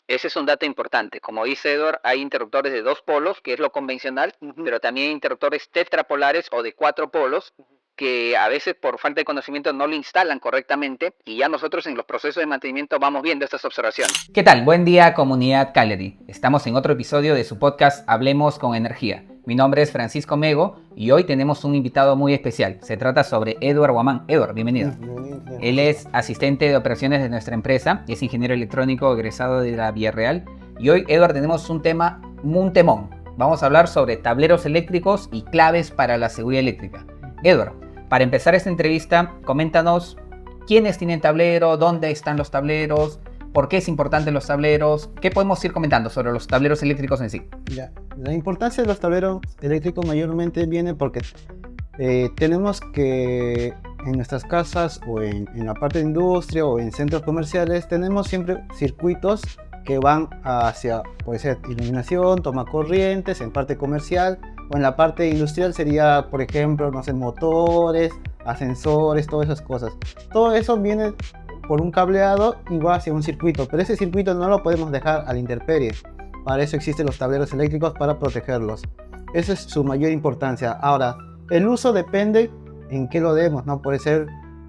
Ese es un dato importante. Como dice Edward, hay interruptores de 2 polos, que es lo convencional, pero también hay interruptores tetrapolares o de 4 polos, que a veces por falta de conocimiento no lo instalan correctamente y ya nosotros en los procesos de mantenimiento vamos viendo estas observaciones. ¿Qué tal? Buen día, comunidad Caleri. Estamos en otro episodio de su podcast Hablemos con Energía. Mi nombre es Francisco Mego y hoy tenemos un invitado muy especial. Se trata sobre Edward Guamán. Edward, bienvenido. Él es asistente de operaciones de nuestra empresa y es ingeniero electrónico egresado de la Villarreal. Y hoy, Edward, tenemos un temón. Vamos a hablar sobre tableros eléctricos y claves para la seguridad eléctrica. Edward, para empezar esta entrevista, coméntanos quiénes tienen tablero, dónde están los tableros, por qué es importante los tableros, qué podemos ir comentando sobre los tableros eléctricos en sí. Ya. La importancia de los tableros eléctricos mayormente viene porque tenemos que en nuestras casas o en la parte de industria o en centros comerciales tenemos siempre circuitos que van hacia, puede ser iluminación, toma corrientes, en parte comercial o en la parte industrial sería, por ejemplo, no sé, motores, ascensores, todas esas cosas. Todo eso viene por un cableado y va hacia un circuito, pero ese circuito no lo podemos dejar a la intemperie. Para eso existen los tableros eléctricos, para protegerlos. Esa es su mayor importancia. Ahora, el uso depende en qué lo demos, ¿no? Puede ser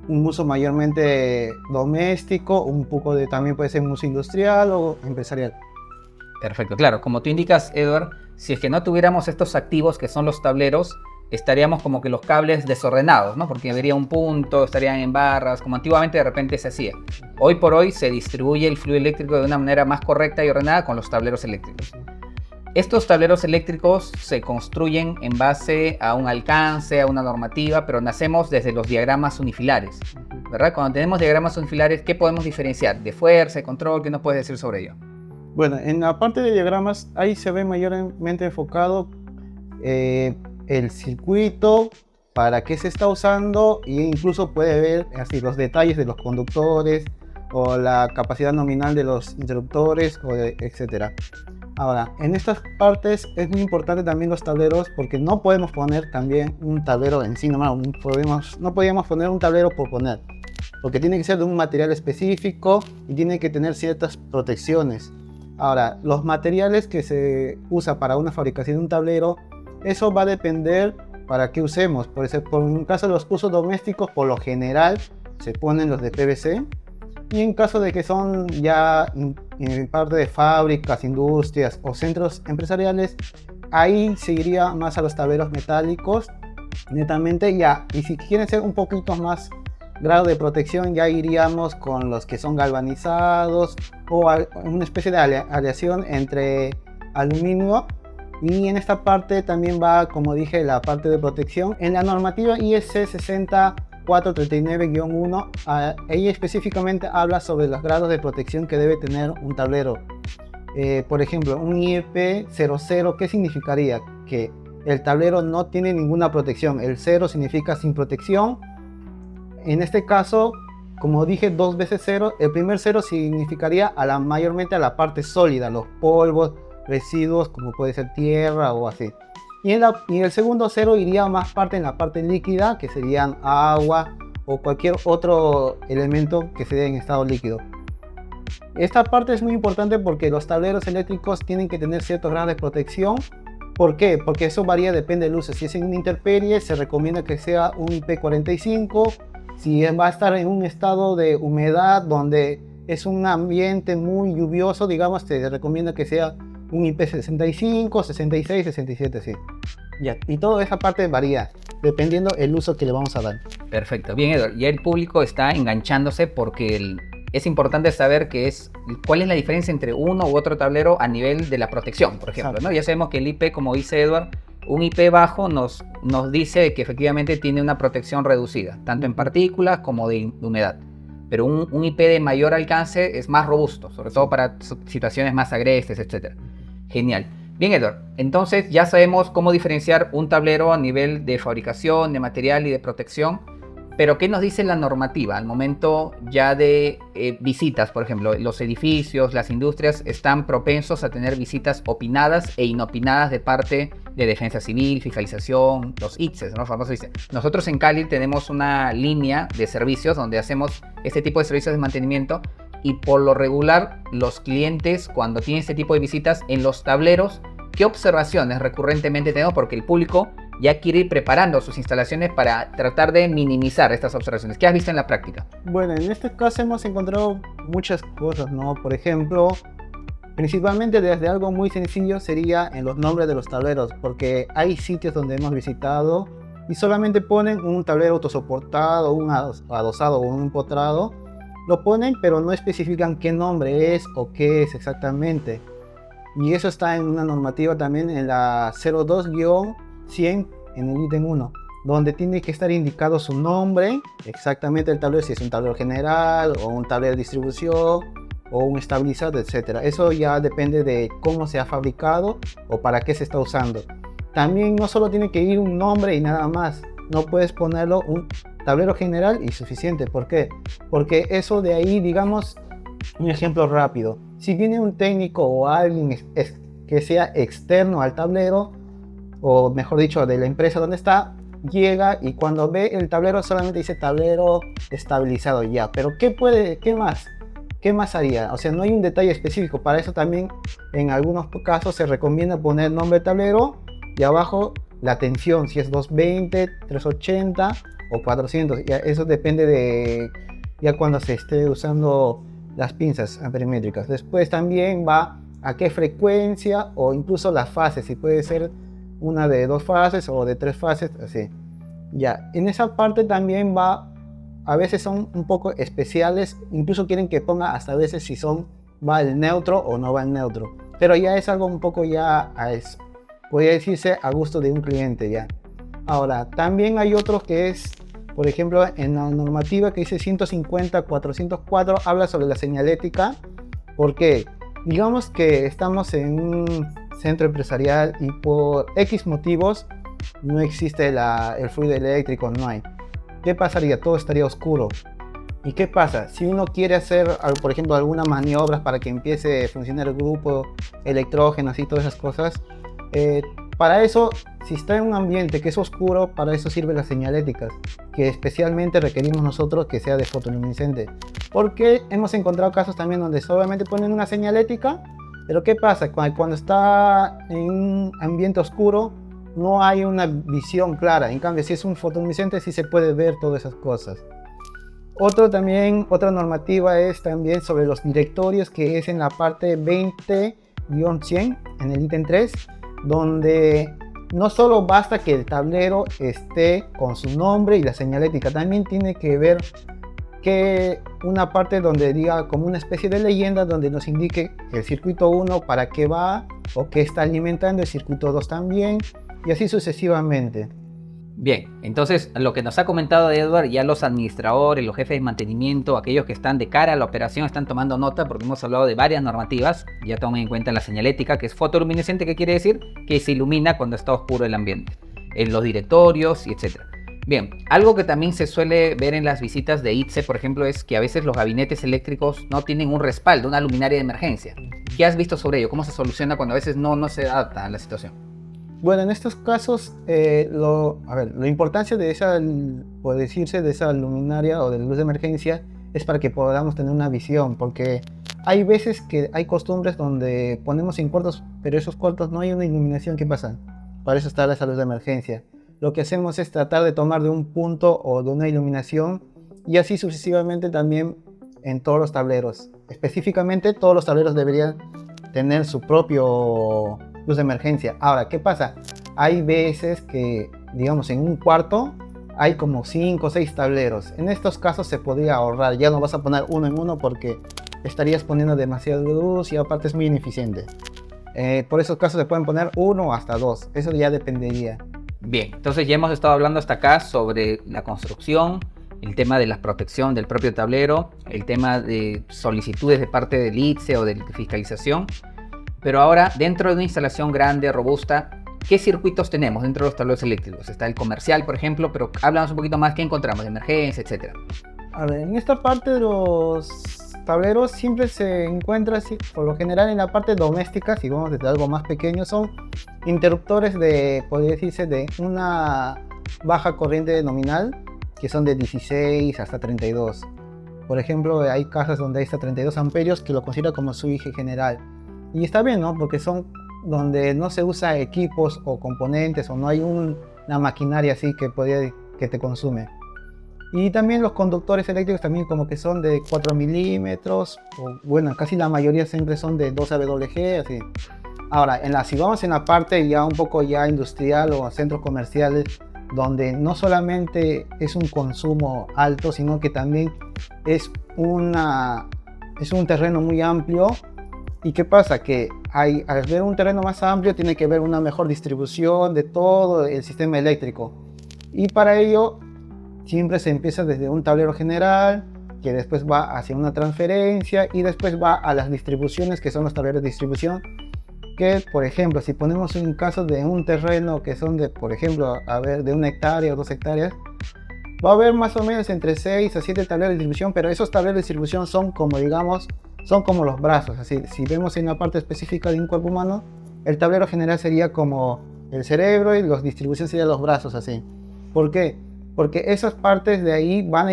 un uso mayormente doméstico, un poco de también puede ser un uso industrial o empresarial. Perfecto, claro, como tú indicas, Edward, si es que no tuviéramos estos activos que son los tableros, estaríamos como que los cables desordenados, ¿no? Porque habría un punto, estarían en barras, como antiguamente de repente se hacía. Hoy por hoy se distribuye el fluido eléctrico de una manera más correcta y ordenada con los tableros eléctricos. Estos tableros eléctricos se construyen en base a un alcance, a una normativa, pero nacemos desde los diagramas unifilares, ¿verdad? Cuando tenemos diagramas unifilares, ¿qué podemos diferenciar? ¿De fuerza, de control? ¿Qué nos puedes decir sobre ello? Bueno, en la parte de diagramas, ahí se ve mayormente enfocado el circuito, para qué se está usando e incluso puede ver así los detalles de los conductores o la capacidad nominal de los interruptores, etcétera. Ahora, en estas partes es muy importante también los tableros porque no podemos poner también un tablero en sí, no podíamos poner un tablero por poner, porque tiene que ser de un material específico y tiene que tener ciertas protecciones. Ahora, los materiales que se usa para una fabricación de un tablero, eso va a depender para qué usemos. Por un caso de los usos domésticos, por lo general se ponen los de PVC. Y en caso de que son ya en parte de fábricas, industrias o centros empresariales, ahí se iría más a los tableros metálicos, netamente ya. Y si quieren ser un poquito más grado de protección, ya iríamos con los que son galvanizados o una especie de aleación entre aluminio. Y en esta parte también va, como dije, la parte de protección. En la normativa IEC 60439-1, ella específicamente habla sobre los grados de protección que debe tener un tablero. Por ejemplo, un IEP 00, ¿qué significaría? Que el tablero no tiene ninguna protección. El 0 significa sin protección. En este caso, como dije, 2 veces 0, el primer 0 significaría mayormente a la parte sólida, los polvos, residuos como puede ser tierra o así. Y el segundo 0 iría más parte en la parte líquida, que serían agua o cualquier otro elemento que se dé en estado líquido. Esta parte es muy importante porque los tableros eléctricos tienen que tener ciertos grados de protección. ¿Por qué? Porque eso varía, depende del uso. Si es en una intemperie, se recomienda que sea un IP45. Si va a estar en un estado de humedad donde es un ambiente muy lluvioso, digamos, se recomienda que sea un IP65, 66, 67, sí. Ya. Y toda esa parte varía, dependiendo el uso que le vamos a dar. Perfecto. Bien, Edward. Ya el público está enganchándose porque es importante saber cuál es la diferencia entre uno u otro tablero a nivel de la protección, por ejemplo, ¿no? Ya sabemos que el IP, como dice Edward, un IP bajo nos dice que efectivamente tiene una protección reducida, tanto en partículas como de humedad. Pero un IP de mayor alcance es más robusto, sobre todo para situaciones más agrestes, etc. Genial. Bien, Edward, entonces ya sabemos cómo diferenciar un tablero a nivel de fabricación, de material y de protección, pero ¿qué nos dice la normativa al momento ya de visitas? Por ejemplo, los edificios, las industrias están propensos a tener visitas opinadas e inopinadas de parte de Defensa Civil, Fiscalización, los ICSES, ¿no? Famosos ICSES. Nosotros en Cali tenemos una línea de servicios donde hacemos este tipo de servicios de mantenimiento, Y por lo regular, los clientes, cuando tienen este tipo de visitas en los tableros, ¿qué observaciones recurrentemente tenemos? Porque el público ya quiere ir preparando sus instalaciones para tratar de minimizar estas observaciones. ¿Qué has visto en la práctica? Bueno, en este caso hemos encontrado muchas cosas, ¿no? Por ejemplo, principalmente desde algo muy sencillo sería en los nombres de los tableros, porque hay sitios donde hemos visitado y solamente ponen un tablero autosoportado, un adosado o un empotrado. Lo ponen, pero no especifican qué nombre es o qué es exactamente. Y eso está en una normativa también en la 02-100 en el ítem 1, donde tiene que estar indicado su nombre, exactamente el tablero, si es un tablero general o un tablero de distribución o un estabilizador, etc. Eso ya depende de cómo se ha fabricado o para qué se está usando. También no solo tiene que ir un nombre y nada más, no puedes ponerlo un tablero general y suficiente. ¿Por qué? Porque eso de ahí, digamos, un ejemplo rápido. Si viene un técnico o alguien que sea externo al tablero, o mejor dicho, de la empresa donde está, llega y cuando ve el tablero solamente dice tablero estabilizado ya. Pero ¿qué más? ¿Qué más haría? O sea, no hay un detalle específico. Para eso también en algunos casos se recomienda poner nombre de tablero y abajo la tensión, si es 220, 380 o 400. Ya, eso depende de ya cuando se esté usando las pinzas amperemétricas. Después también va a qué frecuencia o incluso las fases, si puede ser una de 2 fases o de 3 fases, así. Ya, en esa parte también va, a veces son un poco especiales, incluso quieren que ponga hasta a veces si va el neutro o no va el neutro. Pero ya es algo un poco ya, podría decirse a gusto de un cliente ya. Ahora, también hay otros que es, por ejemplo, en la normativa que dice 150-404 habla sobre la señalética, porque digamos que estamos en un centro empresarial y por X motivos no existe el fluido eléctrico, no hay. ¿Qué pasaría? Todo estaría oscuro. ¿Y qué pasa? Si uno quiere hacer, por ejemplo, algunas maniobras para que empiece a funcionar el grupo, electrógenos y todas esas cosas, para eso, si está en un ambiente que es oscuro, para eso sirven las señaléticas, que especialmente requerimos nosotros que sea de fotoluminiscente. Porque hemos encontrado casos también donde solamente ponen una señalética, pero ¿qué pasa? Cuando está en un ambiente oscuro, no hay una visión clara. En cambio, si es un fotoluminiscente, sí se puede ver todas esas cosas. Otra normativa es también sobre los directorios, que es en la parte 20-100, en el ítem 3, donde no solo basta que el tablero esté con su nombre y la señalética, también tiene que ver que una parte donde diga como una especie de leyenda donde nos indique el circuito 1 para qué va o qué está alimentando, el circuito 2 también, y así sucesivamente. Bien, entonces lo que nos ha comentado Edward, ya los administradores, los jefes de mantenimiento, aquellos que están de cara a la operación están tomando nota porque hemos hablado de varias normativas. Ya tomen en cuenta la señalética, que es fotoluminiscente, que quiere decir que se ilumina cuando está oscuro el ambiente, en los directorios y etc. Bien, algo que también se suele ver en las visitas de ITSE, por ejemplo, es que a veces los gabinetes eléctricos no tienen un respaldo, una luminaria de emergencia. ¿Qué has visto sobre ello? ¿Cómo se soluciona cuando a veces no se adapta a la situación? Bueno, en estos casos, la importancia de esa, puede decirse, de esa luminaria o de la luz de emergencia es para que podamos tener una visión, porque hay veces que hay costumbres donde ponemos en cuartos, pero esos cuartos no hay una iluminación. ¿Qué pasa? Para eso está esa luz de emergencia. Lo que hacemos es tratar de tomar de un punto o de una iluminación y así sucesivamente también en todos los tableros. Específicamente, todos los tableros deberían tener su propio luz de emergencia. Ahora, ¿qué pasa? Hay veces que, digamos, en un cuarto hay como 5 o 6 tableros. En estos casos se podría ahorrar. Ya no vas a poner uno en uno porque estarías poniendo demasiada luz y aparte es muy ineficiente. Por esos casos se pueden poner 1 o hasta 2. Eso ya dependería. Bien, entonces ya hemos estado hablando hasta acá sobre la construcción, el tema de la protección del propio tablero, el tema de solicitudes de parte del ITSE o de fiscalización. Pero ahora, dentro de una instalación grande, robusta, ¿qué circuitos tenemos dentro de los tableros eléctricos? Está el comercial, por ejemplo, pero háblanos un poquito más, ¿qué encontramos? De emergencia, etcétera. A ver, en esta parte de los tableros siempre se encuentra, por lo general en la parte doméstica, si vamos desde algo más pequeño, son interruptores podría decirse, de una baja corriente nominal, que son de 16 hasta 32. Por ejemplo, hay casas donde hay hasta 32 amperios que lo considera como su eje general. Y está bien, ¿no? Porque son donde no se usa equipos o componentes o no hay una maquinaria así que te consume. Y también los conductores eléctricos también como que son de 4 milímetros, o bueno, casi la mayoría siempre son de 12 AWG, así. Ahora, si vamos en la parte ya un poco ya industrial o centros comerciales, donde no solamente es un consumo alto, sino que también es un terreno muy amplio. ¿Y qué pasa? Que al ver un terreno más amplio tiene que haber una mejor distribución de todo el sistema eléctrico. Y para ello siempre se empieza desde un tablero general, que después va hacia una transferencia y después va a las distribuciones, que son los tableros de distribución. Que, por ejemplo, si ponemos un caso de un terreno que son de, por ejemplo, de 1 hectárea o 2 hectáreas, va a haber más o menos entre 6 a 7 tableros de distribución, pero esos tableros de distribución son como, digamos, son como los brazos. Así, si vemos en la parte específica de un cuerpo humano, el tablero general sería como el cerebro y las distribuciones serían los brazos, así. ¿Por qué? Porque esas partes de ahí van a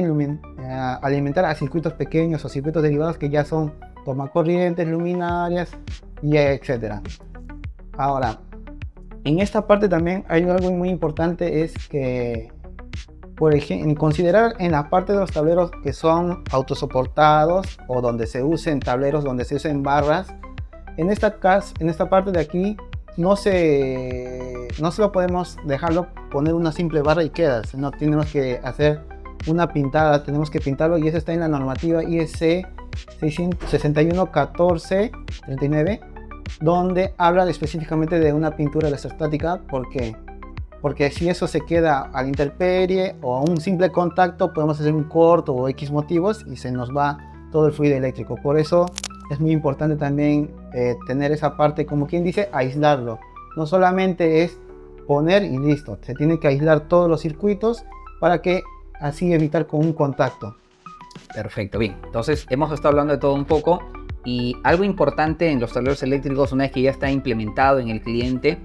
alimentar a circuitos pequeños o circuitos derivados que ya son tomacorrientes, luminarias y etcétera. Ahora, en esta parte también hay algo muy importante, es que, por ejemplo, considerar en la parte de los tableros que son autosoportados o donde se usen tableros, donde se usen barras, en esta parte de aquí no solo podemos dejarlo poner una simple barra y queda, sino tenemos que hacer una pintada, tenemos que pintarlo, y eso está en la normativa IEC 611439, donde habla específicamente de una pintura electrostática. ¿Por qué? Porque si eso se queda a la intemperie o a un simple contacto, podemos hacer un corto o X motivos y se nos va todo el fluido eléctrico. Por eso es muy importante también tener esa parte, como quien dice, aislarlo. No solamente es poner y listo, se tiene que aislar todos los circuitos para que así evitar con un contacto. Perfecto, bien. Entonces hemos estado hablando de todo un poco, y algo importante en los tableros eléctricos, una vez que ya está implementado en el cliente,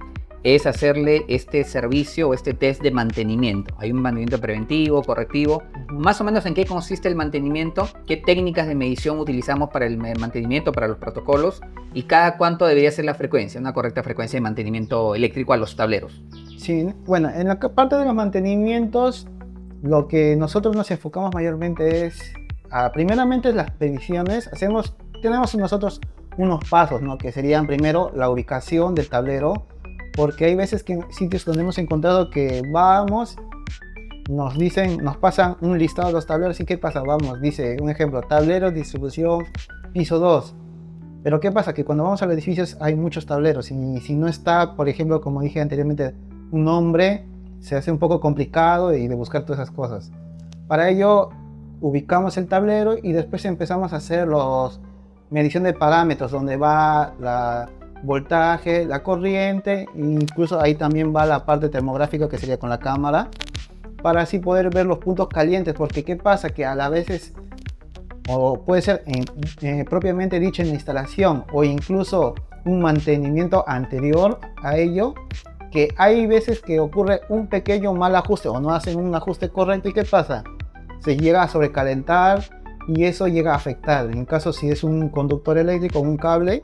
es hacerle este servicio o este test de mantenimiento. Hay un mantenimiento preventivo, correctivo. Más o menos, ¿en qué consiste el mantenimiento? ¿Qué técnicas de medición utilizamos para el mantenimiento, para los protocolos? ¿Y cada cuánto debería ser la frecuencia, una correcta frecuencia de mantenimiento eléctrico a los tableros? Sí, bueno, en la parte de los mantenimientos, lo que nosotros nos enfocamos mayormente es, primeramente, las previsiones. Tenemos nosotros unos pasos, ¿no? Que serían primero la ubicación del tablero, porque hay veces que en sitios donde hemos encontrado que vamos, nos pasan un listado de los tableros, y ¿qué pasa? Dice un ejemplo, tablero, distribución, piso 2. Pero ¿qué pasa? Que cuando vamos a los edificios hay muchos tableros, y si no está, por ejemplo, como dije anteriormente, un nombre, se hace un poco complicado de buscar todas esas cosas. Para ello, ubicamos el tablero y después empezamos a hacer medición de parámetros, donde va la voltaje, la corriente, e incluso ahí también va la parte termográfica, que sería con la cámara, para así poder ver los puntos calientes. Porque ¿qué pasa? Que a la veces, o puede ser propiamente dicho en la instalación, o incluso un mantenimiento anterior a ello, que hay veces que ocurre un pequeño mal ajuste o no hacen un ajuste correcto, y ¿qué pasa? Se llega a sobrecalentar y eso llega a afectar. En caso, si es un conductor eléctrico o un cable,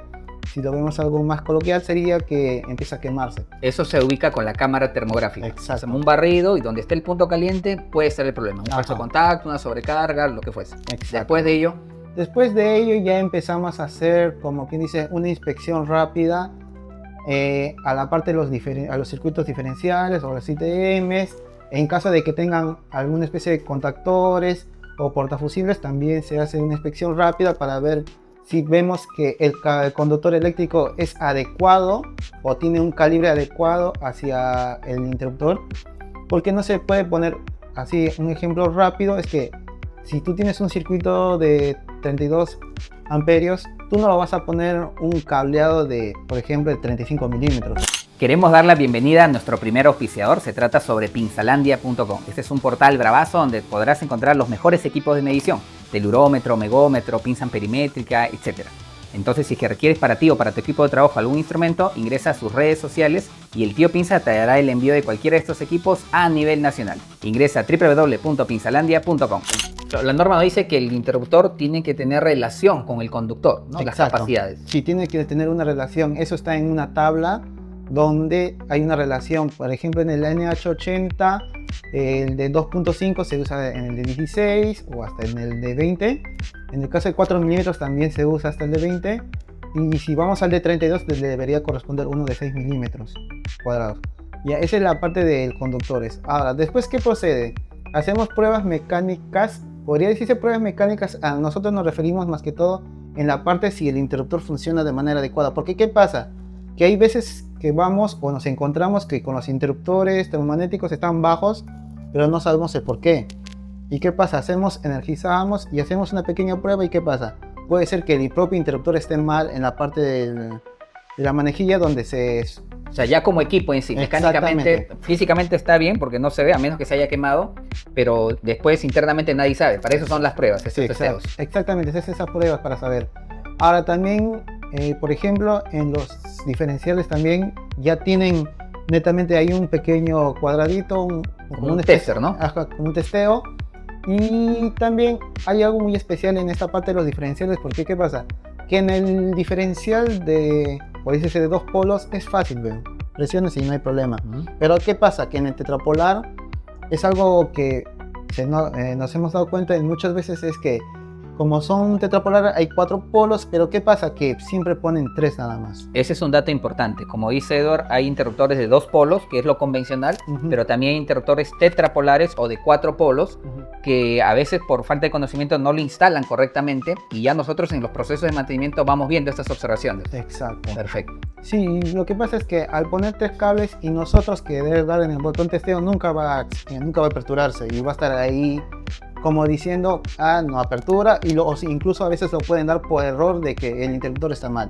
si lo vemos algo más coloquial, sería que empieza a quemarse. Eso se ubica con la cámara termográfica. Exacto. Hacemos un barrido, y donde esté el punto caliente puede estar el problema. Un falso contacto, una sobrecarga, lo que fuese. Exacto. Después de ello ya empezamos a hacer, como quien dice, una inspección rápida a la parte de a los circuitos diferenciales o los ITMs. En caso de que tengan alguna especie de contactores o portafusibles, también se hace una inspección rápida para ver si vemos que el conductor eléctrico es adecuado o tiene un calibre adecuado hacia el interruptor. Porque no se puede poner así. Un ejemplo rápido es que si tú tienes un circuito de 32 amperios, tú no lo vas a poner un cableado de, por ejemplo, de 35 milímetros. Queremos dar la bienvenida a nuestro primer auspiciador. Se trata sobre pinzalandia.com. Este es un portal bravazo donde podrás encontrar los mejores equipos de medición: telurómetro, megómetro, pinza perimétrica, etc. Entonces, si es que requieres para ti o para tu equipo de trabajo algún instrumento, ingresa a sus redes sociales y el tío Pinza te dará el envío de cualquiera de estos equipos a nivel nacional. Ingresa a www.pinzalandia.com. La norma nos dice que el interruptor tiene que tener relación con el conductor, ¿no? Las Exacto. capacidades. Sí, tiene que tener una relación. Eso está en una tabla donde hay una relación. Por ejemplo, en el NH80, el de 2.5 se usa en el de 16 o hasta en el de 20. En el caso de 4 milímetros también se usa hasta el de 20. Y si vamos al de 32, le debería corresponder uno de 6 milímetros cuadrados. Ya, esa es la parte de conductores. Ahora, después, ¿qué procede? Hacemos pruebas mecánicas. Podría decirse pruebas mecánicas. A nosotros nos referimos más que todo en la parte si el interruptor funciona de manera adecuada. Porque ¿qué pasa? Que hay veces que vamos o nos encontramos que con los interruptores termomagnéticos están bajos, pero no sabemos el por qué. ¿Y qué pasa? Energizamos y hacemos una pequeña prueba. ¿Y qué pasa? Puede ser que el propio interruptor esté mal en la parte de la manejilla donde se... O sea, ya como equipo en sí, mecánicamente, físicamente está bien porque no se ve, a menos que se haya quemado, pero después internamente nadie sabe. Para eso son las pruebas, Sí, exactamente, es esas pruebas para saber. Ahora también, por ejemplo, en los diferenciales también ya tienen netamente ahí un pequeño cuadradito, como un tester, ¿no? Como un testeo. Y también hay algo muy especial en esta parte de los diferenciales, porque ¿qué pasa? Que en el diferencial de, por decirse, de 2 polos es fácil, ¿ven? Presiones y no hay problema. Pero ¿qué pasa? Que en el tetrapolar es algo que nos hemos dado cuenta muchas veces, es que como son tetrapolar hay 4 polos, pero ¿qué pasa? Que siempre ponen 3 nada más. Ese es un dato importante. Como dice Edward, hay interruptores de 2 polos, que es lo convencional, pero también hay interruptores tetrapolares o de 4 polos, que a veces por falta de conocimiento no lo instalan correctamente, y ya nosotros en los procesos de mantenimiento vamos viendo estas observaciones. Exacto. Perfecto. Sí, lo que pasa es que al poner 3 cables y nosotros que debe dar en el botón testeo nunca va a aperturarse y va a estar ahí como diciendo, no apertura, y incluso a veces lo pueden dar por error de que el interruptor está mal,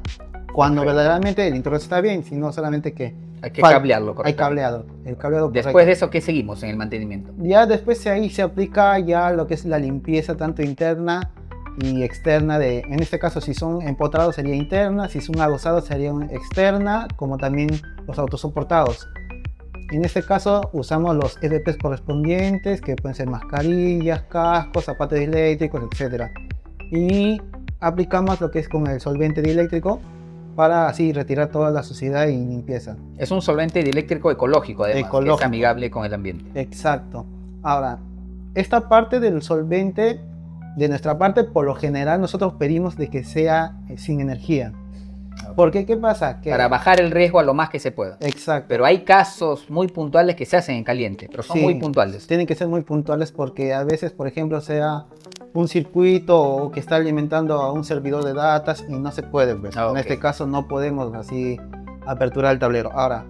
cuando verdaderamente el interruptor está bien, sino solamente que hay que cablearlo correctamente. Hay cableado, el cableado Después correcto. de eso, ¿qué seguimos en el mantenimiento? Ya después ahí se aplica ya lo que es la limpieza tanto interna y externa en este caso si son empotrados sería interna, si son adosados sería externa, como también los autosoportados. En este caso usamos los EDPs correspondientes, que pueden ser mascarillas, cascos, zapatos eléctricos, etc. Y aplicamos lo que es con el solvente dieléctrico para así retirar toda la suciedad y limpieza. Es un solvente dieléctrico ecológico, además, que es amigable con el ambiente. Exacto. Ahora, esta parte del solvente, de nuestra parte, por lo general nosotros pedimos de que sea sin energía. Porque ¿qué pasa? Que para bajar el riesgo a lo más que se pueda. Exacto. Pero hay casos muy puntuales que se hacen en caliente, pero son muy puntuales. Tienen que ser muy puntuales porque a veces, por ejemplo, sea un circuito o que está alimentando a un servidor de datos y no se puede ver. En este caso no podemos así aperturar el tablero. Ahora,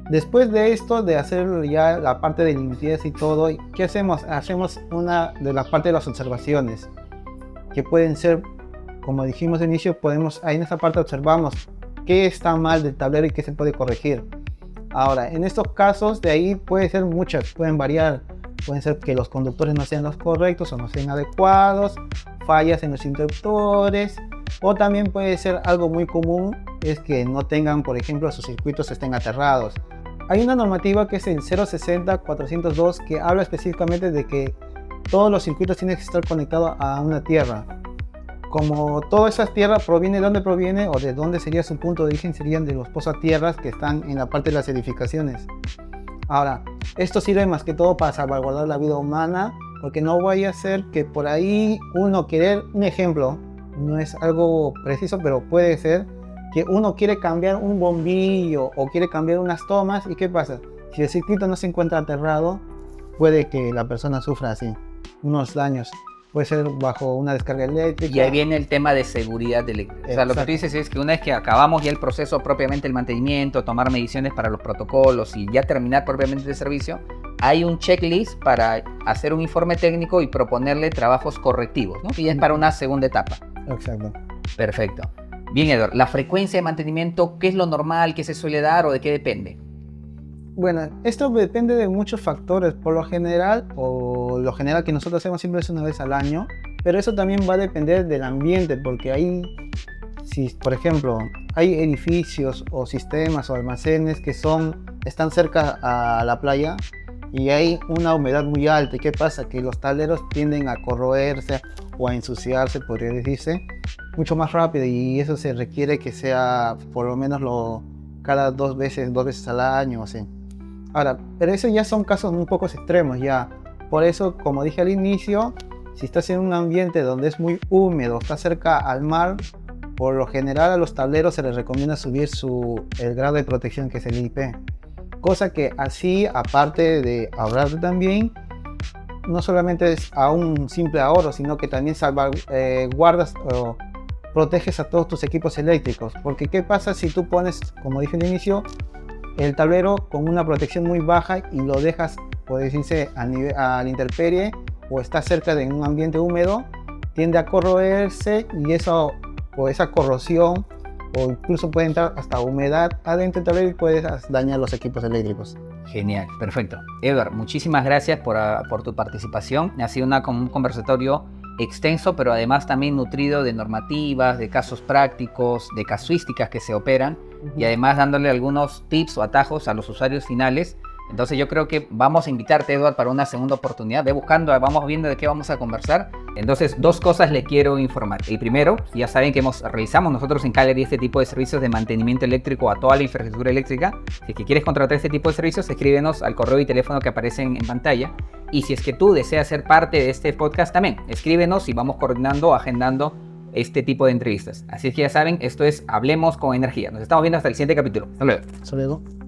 después de esto, de hacer ya la parte de limpieza y todo, ¿qué hacemos? Hacemos una de las partes de las observaciones, que pueden ser, como dijimos al inicio, ahí en esta parte observamos qué está mal del tablero y qué se puede corregir. Ahora, en estos casos de ahí puede ser muchas, pueden variar. Pueden ser que los conductores no sean los correctos o no sean adecuados, fallas en los interruptores, o también puede ser algo muy común, es que no tengan, por ejemplo, sus circuitos estén aterrados. Hay una normativa que es el 060-402 que habla específicamente de que todos los circuitos tienen que estar conectados a una tierra. Como toda esa tierra proviene de dónde proviene o de dónde sería su punto de origen, serían de los pozatierras que están en la parte de las edificaciones. Ahora, esto sirve más que todo para salvaguardar la vida humana, porque no vaya a ser que por ahí uno querer, un ejemplo, no es algo preciso, pero puede ser que uno quiere cambiar un bombillo o quiere cambiar unas tomas, y ¿qué pasa? Si el circuito no se encuentra aterrado, puede que la persona sufra así, unos daños. Puede ser bajo una descarga eléctrica. Y ahí viene el tema de seguridad eléctrica. O sea, lo que tú dices es que una vez que acabamos ya el proceso propiamente el mantenimiento, tomar mediciones para los protocolos y ya terminar propiamente el servicio, hay un checklist para hacer un informe técnico y proponerle trabajos correctivos, ¿no? Y es para una segunda etapa. Exacto. Perfecto. Bien, Edward, la frecuencia de mantenimiento, ¿qué es lo normal, qué se suele dar o de qué depende? Bueno, esto depende de muchos factores. Por lo general, que nosotros hacemos siempre es una vez al año, pero eso también va a depender del ambiente, porque ahí, si por ejemplo hay edificios o sistemas o almacenes que están cerca a la playa, y hay una humedad muy alta. ¿Y qué pasa? Que los tableros tienden a corroerse o a ensuciarse, podría decirse, mucho más rápido, y eso se requiere que sea por lo menos cada 2 veces al año, así. Ahora, pero eso ya son casos un poco extremos ya. Por eso, como dije al inicio, si estás en un ambiente donde es muy húmedo, está cerca al mar, por lo general a los tableros se les recomienda subir el grado de protección, que es el IP. Cosa que así, aparte de ahorrarte también, no solamente es a un simple ahorro, sino que también guardas o proteges a todos tus equipos eléctricos. Porque ¿qué pasa si tú pones, como dije al inicio, el tablero con una protección muy baja y lo dejas, puede decirse, a la intemperie, o está cerca de un ambiente húmedo? Tiende a corroerse, y eso, o esa corrosión, o incluso puede entrar hasta humedad adentro del tablero y puedes dañar los equipos eléctricos. Genial, perfecto. Edward, muchísimas gracias por tu participación. Ha sido un conversatorio extenso, pero además también nutrido de normativas, de casos prácticos, de casuísticas que se operan, y además dándole algunos tips o atajos a los usuarios finales. Entonces yo creo que vamos a invitarte, Edward, para una segunda oportunidad. Vamos viendo de qué vamos a conversar. Entonces, 2 cosas le quiero informar. El primero, ya saben que realizamos nosotros en Caleri este tipo de servicios de mantenimiento eléctrico a toda la infraestructura eléctrica. Si es que quieres contratar este tipo de servicios, escríbenos al correo y teléfono que aparecen en pantalla. Y si es que tú deseas ser parte de este podcast también, escríbenos y vamos coordinando, agendando este tipo de entrevistas. Así es que ya saben, esto es Hablemos con Energía. Nos estamos viendo hasta el siguiente capítulo. Hasta luego. Hasta luego.